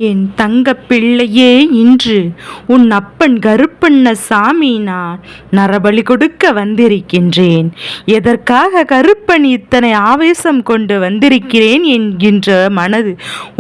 என் தங்க பிள்ளையே, இன்று உன் அப்பன் கருப்பண்ண சாமி நான் நரபலி கொடுக்க வந்திருக்கின்றேன். எதற்காக கருப்பன் இத்தனை ஆவேசம் கொண்டு வந்திருக்கிறேன் என்கின்ற மனது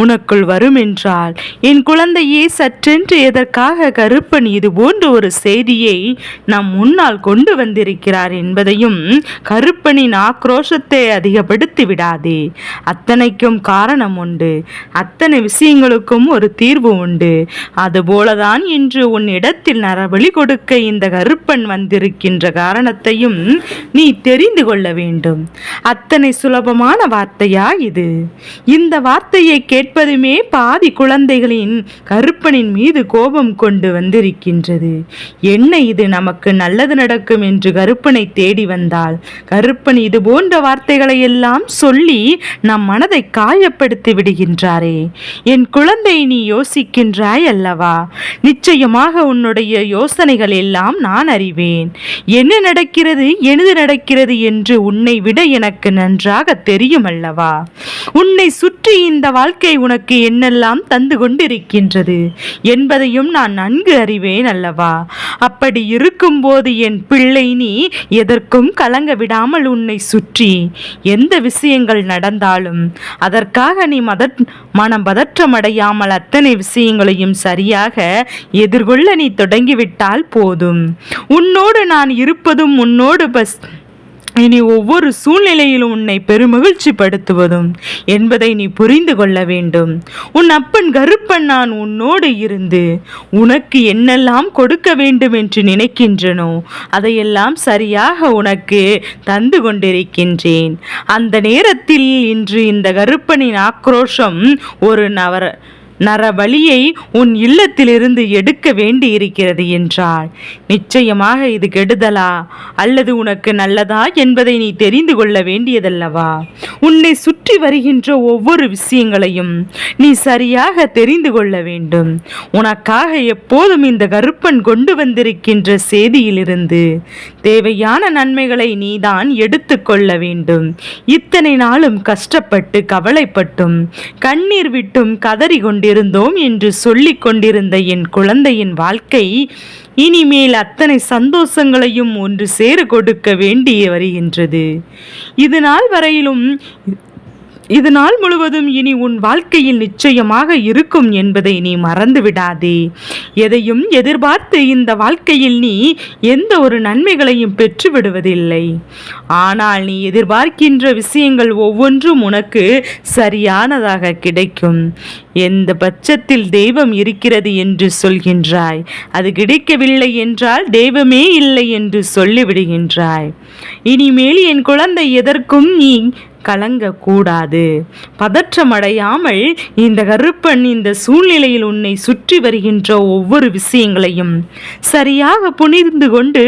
உனக்குள் வருமென்றால், என் குழந்தையே, சற்றென்று எதற்காக கருப்பன் இது போன்ற ஒரு செய்தியை நம் முன்னால் கொண்டு வந்திருக்கிறார் என்பதையும், கருப்பனின் ஆக்ரோஷத்தை அதிகப்படுத்தி விடாதே. அத்தனைக்கும் காரணம் உண்டு. அத்தனை விஷயங்களுக்கும் ஒரு தீர்வு உண்டு. அதுபோலதான் இன்று உன் இடத்தில் நரபலி கொடுக்க இந்த கருப்பன் வந்திருக்கின்ற காரணத்தையும் நீ தெரிந்து கொள்ள வேண்டும். அத்தனை சுலபமான வார்த்தையா இது? இந்த வார்த்தையை கேட்பதுமே பாதி குழந்தைகளின் கருப்பனின் மீது கோபம் கொண்டு வந்திருக்கின்றது. என்ன இது, நமக்கு நல்லது நடக்கும் என்று கருப்பனை தேடி வந்தால் கருப்பன் இது போன்ற வார்த்தைகளை எல்லாம் சொல்லி நம் மனதை காயப்படுத்தி விடுகின்றாரே. என் குழந்தை, நீ யோசிக்கின்றாய் அல்லவா? நிச்சயமாக உன்னுடைய யோசனைகள் எல்லாம் நான் அறிவேன். என்ன நடக்கிறது, எனது நடக்கிறது என்று உன்னை விட எனக்கு நன்றாக தெரியும் அல்லவா? உன்னை சுற்றி இந்த வாழ்க்கை உனக்கு என்னெல்லாம் தந்து கொண்டிருக்கின்றது என்பதையும் நான் நன்கு அறிவேன் அல்லவா? அப்படி இருக்கும்போது என் பிள்ளை, நீ எதற்கும் கலங்க விடாமல் உன்னை சுற்றி எந்த விஷயங்கள் நடந்தாலும் அதற்காக நீ மனம் பதற்றமடையாமல் அத்தனை விஷயங்களையும் சரியாக எதிர்கொள்ள நீ தொடங்கிவிட்டால் போதும். உன்னோடு நான் இருப்பதும், உன்னோடு இனி ஒவ்வொரு சூழ்நிலையிலும் உன்னை பெருமகிழ்ச்சி படுத்துவதும் என்பதை நீ புரிந்து கொள்ள வேண்டும். உன் அப்பன் கருப்பன் நான் உன்னோடு இருந்து உனக்கு என்னெல்லாம் கொடுக்க வேண்டும் என்று நினைக்கின்றனோ அதையெல்லாம் சரியாக உனக்கு தந்து கொண்டிருக்கின்றேன். அந்த நேரத்தில் இன்று இந்த கருப்பனின் ஆக்ரோஷம் ஒரு நரபலியை உன் இல்லத்திலிருந்து எடுக்க வேண்டி இருக்கிறது என்றால், நிச்சயமாக இது கெடுதலா அல்லது உனக்கு நல்லதா என்பதை நீ தெரிந்து கொள்ள வேண்டியதல்லவா? உன்னை சுற்றி வருகின்ற ஒவ்வொரு விஷயங்களையும் நீ சரியாக தெரிந்து கொள்ள வேண்டும். உனக்காக எப்போதும் இந்த கருப்பன் கொண்டு வந்திருக்கின்ற செய்தியிலிருந்து தேவையான நன்மைகளை நீதான் எடுத்து கொள்ள வேண்டும். இத்தனை நாளும் கஷ்டப்பட்டு கவலைப்பட்டும் கண்ணீர் விட்டும் கதறி இருந்தோம் என்று சொல்லிக் கொண்டிருந்த என் குழந்தையின் வாழ்க்கை இனிமேல் அத்தனை சந்தோஷங்களையும் ஒன்று சேர கொடுக்க வேண்டி வருகின்றது. இது நாள் முழுவதும் இனி உன் வாழ்க்கையில் நிச்சயமாக இருக்கும் என்பதை நீ மறந்து விடாதே. எதையும் எதிர்பார்த்து இந்த வாழ்க்கையில் நீ எந்த ஒரு நன்மைகளையும் பெற்று விடுவதில்லை. ஆனால் நீ எதிர்பார்க்கின்ற விஷயங்கள் ஒவ்வொன்றும் உனக்கு சரியானதாக கிடைக்கும். எந்த பட்சத்தில் தெய்வம் இருக்கிறது என்று சொல்கின்றாய், அது கிடைக்கவில்லை என்றால் தெய்வமே இல்லை என்று சொல்லிவிடுகின்றாய். இனிமேல் என் குழந்தை எதற்கும் நீ கலங்கக்கூடாது. பதற்றமடையாமல் இந்த கருப்பன் இந்த சூழ்நிலையில் உன்னை சுற்றி வருகின்ற ஒவ்வொரு விஷயங்களையும் சரியாக புரிந்து கொண்டு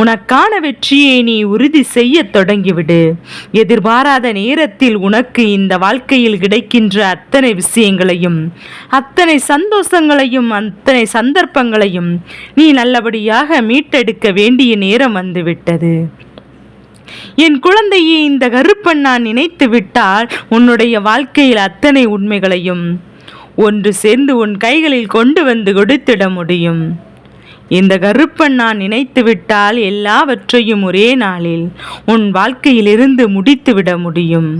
உனக்கான வெற்றியை நீ உறுதி செய்ய தொடங்கிவிடு. எதிர்பாராத நேரத்தில் உனக்கு இந்த வாழ்க்கையில் கிடைக்கின்ற அத்தனை விஷயங்களையும், அத்தனை சந்தோஷங்களையும், அத்தனை சந்தர்ப்பங்களையும் நீ நல்லபடியாக மீட்டெடுக்க வேண்டிய நேரம் வந்துவிட்டது. என் குழந்தையை, இந்த கருப்பன் நான் நினைத்து விட்டால் உன்னுடைய வாழ்க்கையில் அத்தனை உண்மைகளையும் ஒன்று சேர்ந்து உன் கைகளில் கொண்டு வந்து கொடுத்திட முடியும். இந்த கருப்பன் நான் நினைத்து விட்டால் எல்லாவற்றையும் ஒரே நாளில் உன் வாழ்க்கையிலிருந்து முடித்துவிட முடியும்.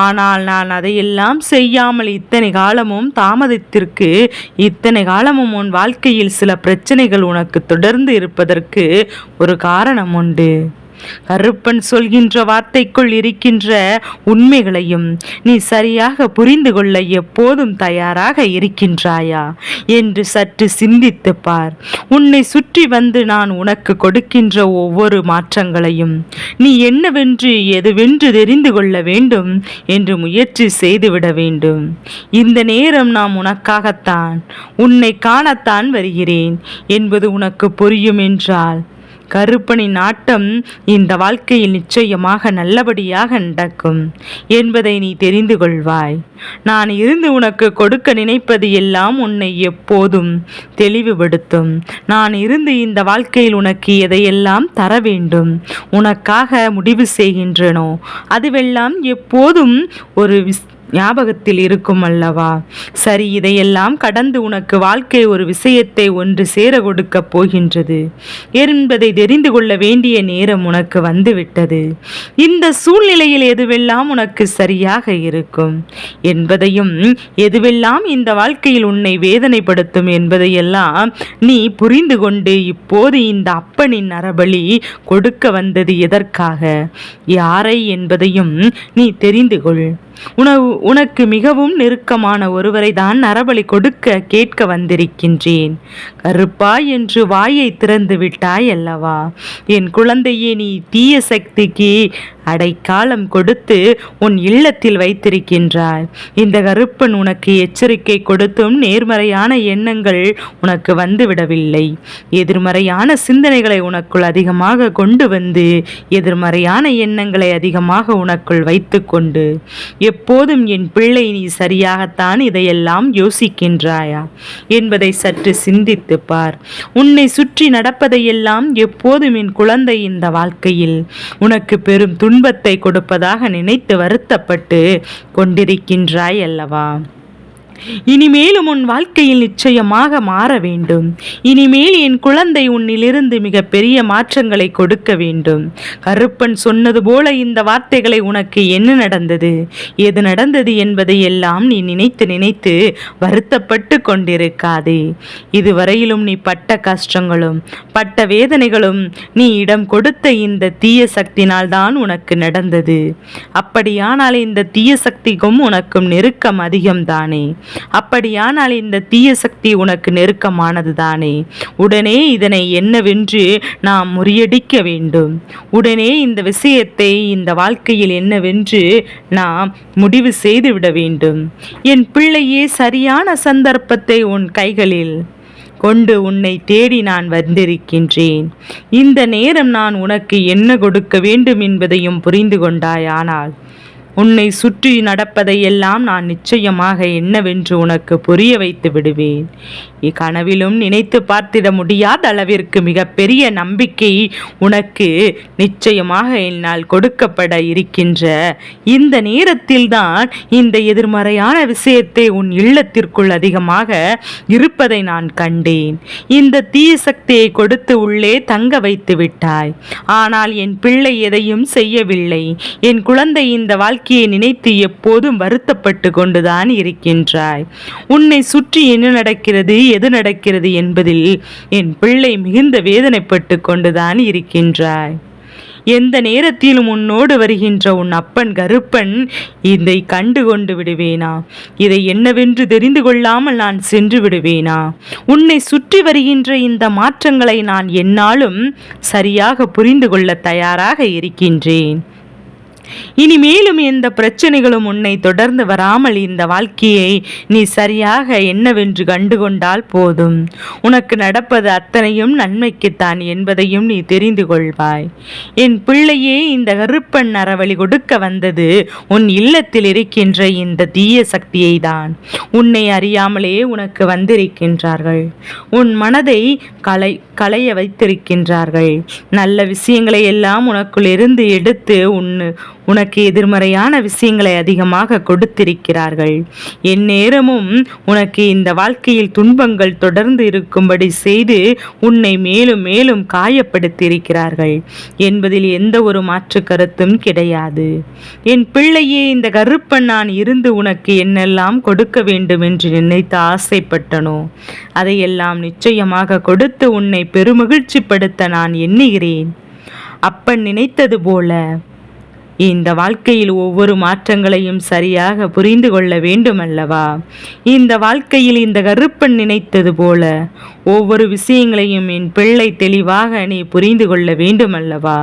ஆனால் நான் அதையெல்லாம் செய்யாமல் இத்தனை காலமும் தாமதத்திற்கு, இத்தனை காலமும் உன் வாழ்க்கையில் சில பிரச்சனைகள் உனக்கு தொடர்ந்து இருப்பதற்கு ஒரு காரணம் உண்டு. கருப்பன் சொல்கின்ற வார்த்தைக்குள் இருக்கின்ற உண்மைகளையும் நீ சரியாக புரிந்து கொள்ள எப்போதும் தயாராக இருக்கின்றாயா என்று சற்று சிந்தித்து பார். உன்னை சுற்றி வந்து நான் உனக்கு கொடுக்கின்ற ஒவ்வொரு மாற்றங்களையும் நீ என்னவென்று எதுவென்று தெரிந்து கொள்ள வேண்டும் என்று முயற்சி செய்துவிட வேண்டும். இந்த நேரம் நாம் உனக்காகத்தான், உன்னை காணத்தான் வருகிறேன் என்பது உனக்கு புரியும் என்றால், கருப்பனின் ஆட்டம் இந்த வாழ்க்கையில் நிச்சயமாக நல்லபடியாக நடக்கும் என்பதை நீ தெரிந்து கொள்வாய். நான் இருந்து உனக்கு கொடுக்க நினைப்பது எல்லாம் உன்னை எப்போதும் தெளிவுபடுத்தும். நான் இருந்து இந்த வாழ்க்கையில் உனக்கு எதையெல்லாம் தர வேண்டும் உனக்காக முடிவு செய்கின்றனோ அதுவெல்லாம் எப்போதும் ஒரு ஞாபகத்தில் இருக்கும் அல்லவா? சரி, இதையெல்லாம் கடந்து உனக்கு வாழ்க்கை ஒரு விஷயத்தை ஒன்று சேர கொடுக்கப் போகின்றது என்பதை தெரிந்து கொள்ள வேண்டிய நேரம் உனக்கு வந்துவிட்டது. இந்த சூழ்நிலையில் எதுவெல்லாம் உனக்கு சரியாக இருக்கும் என்பதையும், எதுவெல்லாம் இந்த வாழ்க்கையில் உன்னை வேதனைப்படுத்தும் என்பதையெல்லாம் நீ புரிந்து கொண்டு இப்போது இந்த அப்பனின் நரபலி கொடுக்க வந்தது எதற்காக, யாரை என்பதையும் நீ தெரிந்து கொள். உனக்கு மிகவும் நெருக்கமான ஒருவரை தான் நரபலி கொடுக்க கேட்க வந்திருக்கின்றேன். கருப்பா என்று வாயை திறந்து விட்டாய் அல்லவா? என் குழந்தையே, நீ தீய சக்திக்கு அடைக்காலம் கொடுத்து உன் இல்லத்தில் வைத்திருக்கின்றாய். இந்த கருப்பன் உனக்கு எச்சரிக்கை கொடுத்தும் நேர்மறையான எண்ணங்கள் உனக்கு வந்துவிடவில்லை. எதிர்மறையான சிந்தனைகளை உனக்குள் அதிகமாக கொண்டு வந்து எதிர்மறையான எண்ணங்களை அதிகமாக உனக்குள் வைத்து கொண்டு எப்போதும் என் பிள்ளை, நீ சரியாகத்தான் இதையெல்லாம் யோசிக்கின்றாயா என்பதை சற்று சிந்தித்து பார். உன்னை சுற்றி நடப்பதையெல்லாம் எப்போதும் என் குழந்தை இந்த வாழ்க்கையில் உனக்கு பெரும் துன்பத்தை கொடுப்பதாக நினைத்து வருத்தப்பட்டு கொண்டிருக்கின்றாய் அல்லவா? இனிமேலும் உன் வாழ்க்கையில் நிச்சயமாக மாற வேண்டும். இனிமேல் என் குழந்தை உன்னிலிருந்து மிக பெரிய மாற்றங்களை கொடுக்க வேண்டும். கருப்பன் சொன்னது போல இந்த வார்த்தைகளை உனக்கு என்ன நடந்தது, எது நடந்தது என்பதை எல்லாம் நீ நினைத்து நினைத்து வருத்தப்பட்டு கொண்டிருக்காதே. இதுவரையிலும் நீ பட்ட கஷ்டங்களும் பட்ட வேதனைகளும் நீ இடம் கொடுத்த இந்த தீய சக்தினால் தான் உனக்கு நடந்தது. அப்படியானால் இந்த தீய சக்திக்கும் உனக்கும் நெருக்கம் அதிகம்தானே? அப்படியானால் இந்த தீய சக்தி உனக்கு நெருக்கமானது தானே? உடனே இதனை என்னவென்று நாம் முறியடிக்க வேண்டும். உடனே இந்த விஷயத்தை இந்த வாழ்க்கையில் என்னவென்று நாம் முடிவு செய்துவிட வேண்டும். என் பிள்ளையே, சரியான சந்தர்ப்பத்தை உன் கைகளில் கொண்டு உன்னை தேடி நான் வந்திருக்கின்றேன். இந்த நேரம் நான் உனக்கு என்ன கொடுக்க வேண்டும் என்பதையும் புரிந்து கொண்டாயானால் உன்னை சுற்றி நடப்பதையெல்லாம் நான் நிச்சயமாக என்னவென்று உனக்கு புரிய வைத்து விடுவேன். கனவிலும் நினைத்து பார்த்திட முடியாத அளவிற்கு மிகப்பெரிய நம்பிக்கை உனக்கு நிச்சயமாக என்னால் கொடுக்கப்பட இருக்கின்ற இந்த நேரத்தில்தான் இந்த எதிர்மறையான விஷயத்தை உன் இல்லத்திற்குள் அதிகமாக இருப்பதை நான் கண்டேன். இந்த தீய சக்தியை கொடுத்து உள்ளே தங்க வைத்து விட்டாய். ஆனால் என் பிள்ளை எதையும் செய்யவில்லை. என் குழந்தை இந்த வாழ்க்கையை நினைத்து எப்போதும் வருத்தப்பட்டு கொண்டுதான் இருக்கின்றாய். உன்னை சுற்றி என்ன நடக்கிறது, எது நடக்கிறது என்பதில் என் பிள்ளை மிகுந்த வேதனைப்பட்டு கொண்டுதான் இருக்கின்றாய். எந்த நேரத்திலும் உன்னோடு வருகின்ற உன் அப்பன் கருப்பன் இதை கண்டு கொண்டு விடுவேனா? இதை என்னவென்று தெரிந்து கொள்ளாமல் நான் சென்று விடுவேனா? உன்னை சுற்றி வருகின்ற இந்த மாற்றங்களை நான் என்னாலும் சரியாக புரிந்து கொள்ள தயாராக இருக்கின்றேன். இனிமேலும் எந்த பிரச்சனைகளும் உன்னை தொடர்ந்து வராமல் இந்த வாழ்க்கையை நீ சரியாக என்னவென்று கண்டுகொண்டால் போதும். உனக்கு நடப்பது அத்தனையும் நன்மைக்குத்தான் என்பதையும் நீ தெரிந்து கொள்வாய். என் பிள்ளையே, இந்த கருப்பன் நரவழி கொடுக்க வந்தது உன் இல்லத்தில் இருக்கின்ற இந்த தீய சக்தியை தான். உன்னை அறியாமலே உனக்கு வந்திருக்கின்றார்கள். உன் மனதை களைய வைத்திருக்கின்றார்கள். நல்ல விஷயங்களை எல்லாம் உனக்குள் இருந்து எடுத்து உனக்கு எதிர்மறையான விஷயங்களை அதிகமாக கொடுத்திருக்கிறார்கள். எந்நேரமும் உனக்கு இந்த வாழ்க்கையில் துன்பங்கள் தொடர்ந்து இருக்கும்படி செய்து உன்னை மேலும் மேலும் காயப்படுத்தியிருக்கிறார்கள் என்பதில் எந்த ஒரு மாற்று கருத்தும் கிடையாது. என் பிள்ளையே, இந்த கருப்பன் நான் இருந்து உனக்கு என்னெல்லாம் கொடுக்க வேண்டும் என்று நினைத்து ஆசைப்பட்டனோ அதையெல்லாம் நிச்சயமாக கொடுத்து உன்னை பெருமகிழ்ச்சிப்படுத்த நான் எண்ணுகிறேன். அப்பன் நினைத்தது போல இந்த வாழ்க்கையில் ஒவ்வொரு மாற்றங்களையும் சரியாக புரிந்து கொள்ள வேண்டும் அல்லவா? இந்த வாழ்க்கையில் இந்த கருப்பன் நினைத்தது போல ஒவ்வொரு விஷயங்களையும் என் பிள்ளை தெளிவாக நீ புரிந்து கொள்ள வேண்டும் அல்லவா?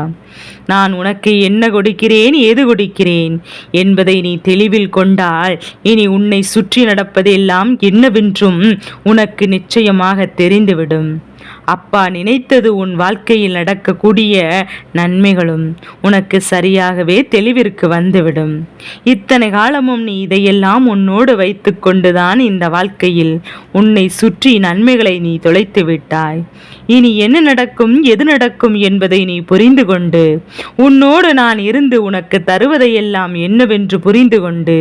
நான் உனக்கு என்ன கொடுக்கிறேன், ஏது கொடுக்கிறேன் என்பதை நீ தெளிவில் கொண்டால் இனி உன்னை சுற்றி நடப்பதெல்லாம் என்னவென்றும் உனக்கு நிச்சயமாக தெரிந்துவிடும். அப்பா நினைத்தது உன் வாழ்க்கையில் நடக்கக்கூடிய நன்மைகளும் உனக்கு சரியாகவே தெளிவிற்கு வந்துவிடும். இத்தனை காலமும் நீ இதையெல்லாம் உன்னோடு வைத்து கொண்டுதான் இந்த வாழ்க்கையில் உன்னை சுற்றி நன்மைகளை நீ தொலைத்து விட்டாய். இனி என்ன நடக்கும், எது நடக்கும் என்பதை நீ புரிந்து கொண்டு, உன்னோடு நான் இருந்து உனக்கு தருவதையெல்லாம் என்னவென்று புரிந்து கொண்டு,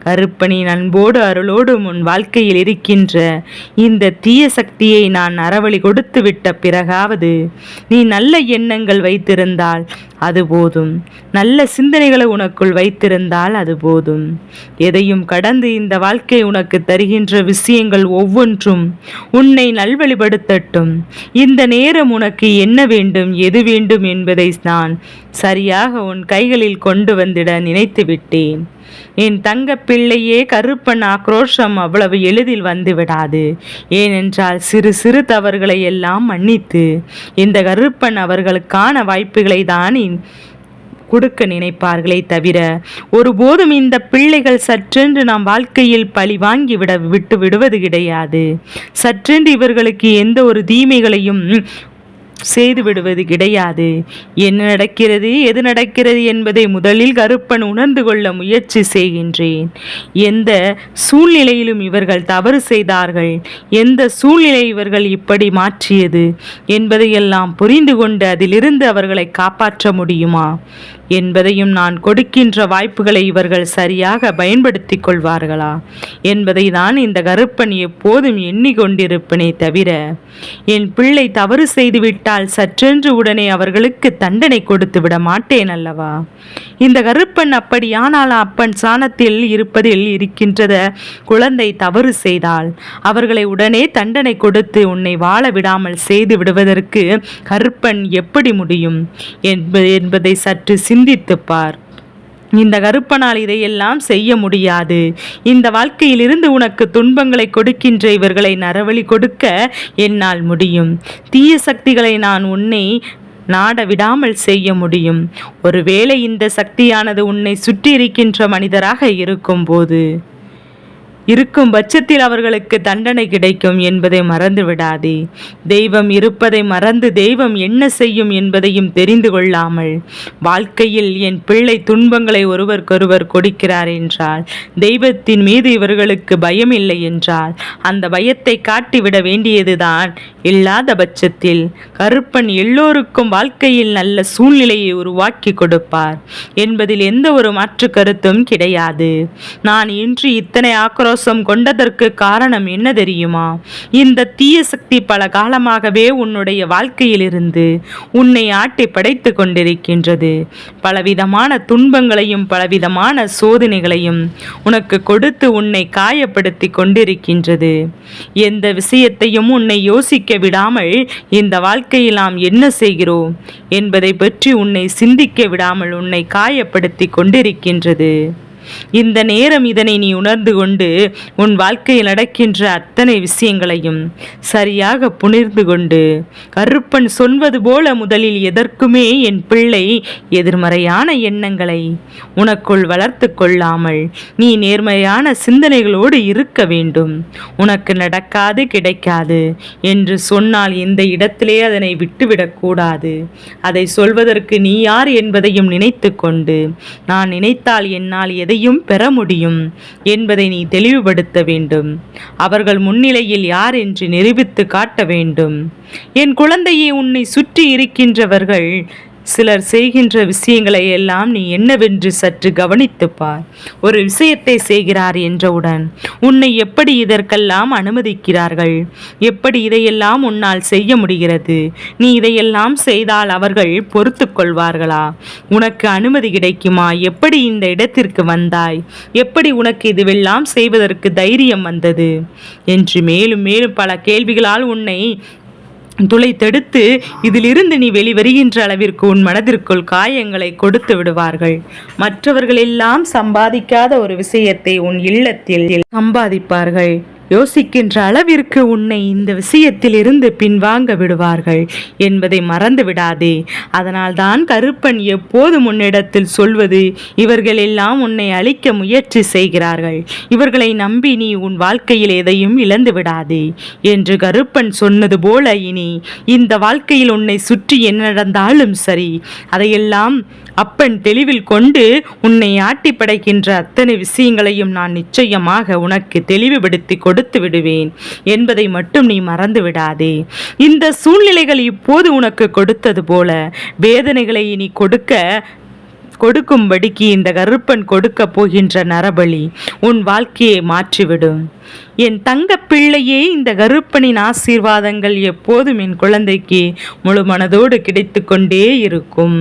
கருப்பனின் அன்போடு அருளோடும் உன் வாழ்க்கையில் இருக்கின்ற இந்த தீய சக்தியை நான் அறவழி கொடுத்து விட்ட பிறகாவது நீ நல்ல எண்ணங்கள் வைத்திருந்தால் அது போதும். நல்ல சிந்தனைகளை உனக்குள் வைத்திருந்தால் அது போதும். எதையும் கடந்து இந்த வாழ்க்கை உனக்கு தருகின்ற விஷயங்கள் ஒவ்வொன்றும் உன்னை நல்வழிப்படுத்தட்டும். இந்த நேரம் உனக்கு என்ன வேண்டும், எது வேண்டும் என்பதை நான் சரியாக உன் கைகளில் கொண்டு வந்திட நினைத்து விட்டேன். என் தங்க பிள்ளையே, கருப்பன் ஆக்ரோஷம் அவ்வளவு எளிதில் வந்து விடாது. ஏனென்றால் சிறு சிறு தவறுகளை எல்லாம் மன்னித்து இந்த கருப்பன் அவர்களுக்கான வாய்ப்புகளை தான் கொடுக்க நினைப்பார்களே தவிர ஒருபோதும் இந்த பிள்ளைகள் சற்றென்று நாம் வாழ்க்கையில் பழி வாங்கி விட்டு விடுவது கிடையாது. சற்றென்று இவர்களுக்கு எந்த ஒரு தீமைகளையும் செய்து விடுவது கிடையாது. என்ன நடக்கிறது, எது நடக்கிறது என்பதை முதலில் கருப்பன் உணர்ந்து கொள்ள முயற்சி செய்கின்றேன். எந்த சூழ்நிலையிலும் இவர்கள் தவறு செய்தார்கள், எந்த சூழ்நிலை இவர்கள் இப்படி மாற்றியது என்பதையெல்லாம் புரிந்து கொண்டு அதிலிருந்து அவர்களை காப்பாற்ற முடியுமா என்பதையும், நான் கொடுக்கின்ற வாய்ப்புகளை இவர்கள் சரியாக பயன்படுத்தி கொள்வார்களா என்பதை தான் இந்த கருப்பன் எப்போதும் எண்ணிக்கொண்டிருப்பனே தவிர என் பிள்ளை தவறு செய்துவிட்டால் சற்றென்று உடனே அவர்களுக்கு தண்டனை கொடுத்து விட மாட்டேன் அல்லவா. இந்த கருப்பன் அப்படியானால் அப்பன் சாணத்தில் இருப்பதில் இருக்கின்றத குழந்தை தவறு செய்தால் அவர்களை உடனே தண்டனை கொடுத்து உன்னை வாழ விடாமல் செய்து விடுவதற்கு கருப்பன் எப்படி முடியும் என்பதை சற்று சிந்தித்துப்பார். இந்த கருப்பனால் இதையெல்லாம் செய்ய முடியாது. இந்த வாழ்க்கையிலிருந்து உனக்கு துன்பங்களை கொடுக்கின்ற இவர்களை நரவழி கொடுக்க என்னால் முடியும். தீய சக்திகளை நான் உன்னை நாட விடாமல் செய்ய முடியும். ஒருவேளை இந்த சக்தியானது உன்னை சுற்றி இருக்கின்ற மனிதராக இருக்கும் பட்சத்தில் அவர்களுக்கு தண்டனை கிடைக்கும் என்பதை மறந்து விடாதே. தெய்வம் இருப்பதை மறந்து தெய்வம் என்ன செய்யும் என்பதையும் தெரிந்து கொள்ளாமல் வாழ்க்கையில் என் பிள்ளை துன்பங்களை ஒருவருக்கொருவர் கொடுக்கிறார் என்றால், தெய்வத்தின் மீது இவர்களுக்கு பயம் இல்லை என்றால் அந்த பயத்தை காட்டிவிட வேண்டியதுதான். இல்லாத பட்சத்தில் கருப்பன் எல்லோருக்கும் வாழ்க்கையில் நல்ல சூழ்நிலையை உருவாக்கி கொடுப்பார் என்பதில் எந்த ஒரு மாற்று கருத்தும் கிடையாது. நான் இன்று இத்தனை ஆக்ரோஷம் கொண்டதற்கு காரணம் என்ன தெரியுமா? இந்த தீய சக்தி பல காலமாகவே உன்னுடைய வாழ்க்கையில் இருந்து உன்னை ஆட்டி படைத்து கொண்டிருக்கின்றது. பலவிதமான துன்பங்களையும் பலவிதமான சோதனைகளையும் உனக்கு கொடுத்து உன்னை காயப்படுத்தி கொண்டிருக்கின்றது. எந்த விஷயத்தையும் உன்னை யோசிக்க விடாமல் இந்த வாழ்க்கையில் நாம் என்ன செய்கிறோம் என்பதை பற்றி உன்னை சிந்திக்க விடாமல் உன்னை காயப்படுத்தி கொண்டிருக்கின்றது. இந்த நேரம் இதனை நீ உணர்ந்து கொண்டு உன் வாழ்க்கையில் நடக்கின்ற அத்தனை விஷயங்களையும் சரியாக புரிந்து கொண்டு, கருப்பன் சொல்வது போல முதலில் எதற்குமே என் பிள்ளை எதிர்மறையான எண்ணங்களை உனக்குள் வளர்த்து கொள்ளாமல் நீ நேர்மையான சிந்தனைகளோடு இருக்க வேண்டும். உனக்கு நடக்காது கிடைக்காது என்று சொன்னால் இந்த இடத்திலே அதனை விட்டுவிடக்கூடாது. அதை சொல்வதற்கு நீ யார் என்பதையும் நினைத்து கொண்டு, நான் நினைத்தால் என்னால் எதையும் பெற முடியும் என்பதை நீ தெளிவுபடுத்த வேண்டும். அவர்கள் முன்னிலையில் யார் என்று நிரூபித்து காட்ட வேண்டும். என் குழந்தையை, உன்னை சுற்றி இருக்கின்றவர்கள் சிலர் செய்கின்ற விஷயங்களை எல்லாம் நீ என்னவென்று சற்று கவனித்துப் பார். ஒரு விஷயத்தை செய்கிறார் என்றவுடன் உன்னை எப்படி இதற்கெல்லாம் அனுமதிக்கிறார்கள்? எப்படி இதையெல்லாம் உன்னால் செய்ய முடிகிறது? நீ இதையெல்லாம் செய்தால் அவர்கள் பொறுத்து கொள்வார்களா? உனக்கு அனுமதி கிடைக்குமா? எப்படி இந்த இடத்திற்கு வந்தாய்? எப்படி உனக்கு இதுவெல்லாம் செய்வதற்கு தைரியம் வந்தது? என்று மேலும் மேலும் பல கேள்விகளால் உன்னை துளைத்தெடுத்து இதிலிருந்து நீ வெளிவருகின்ற அளவிற்கு உன் மனதிற்குள் காயங்களை கொடுத்து விடுவார்கள். மற்றவர்கள் எல்லாம் சம்பாதிக்காத ஒரு விஷயத்தை உன் இல்லத்தில் சம்பாதிப்பார்கள். யோசிக்கின்ற அளவிற்கு உன்னை இந்த விஷயத்தில் இருந்து பின்வாங்க விடுவார்கள் என்பதை மறந்து விடாதே. அதனால்தான் கருப்பன் எப்போதும் உன்னிடத்தில் சொல்வது, இவர்கள் எல்லாம் உன்னை அழிக்க முயற்சி செய்கிறார்கள், இவர்களை நம்பி நீ உன் வாழ்க்கையில் எதையும் இழந்து விடாதே என்று கருப்பன் சொன்னது போல இனி இந்த வாழ்க்கையில் உன்னை சுற்றி என்ன நடந்தாலும் சரி, அதையெல்லாம் அப்பன் தெளிவில் கொண்டு உன்னை ஆட்டி படைக்கின்ற அத்தனை விஷயங்களையும் நான் நிச்சயமாக உனக்கு தெளிவுபடுத்தி கொடுத்து விடுவேன் என்பதை மட்டும் நீ மறந்து விடாதே. இந்த சூழ்நிலைகள் இப்போது உனக்கு கொடுத்தது போல வேதனைகளை நீ கொடுக்கும்படிக்கு இந்த கருப்பன் கொடுக்க போகின்ற நரபலி உன் வாழ்க்கையை மாற்றிவிடும். என் தங்க பிள்ளையே, இந்த கருப்பனின் ஆசீர்வாதங்கள் எப்போதும் என் குழந்தைக்கு முழு மனதோடு கிடைத்து கொண்டே இருக்கும்.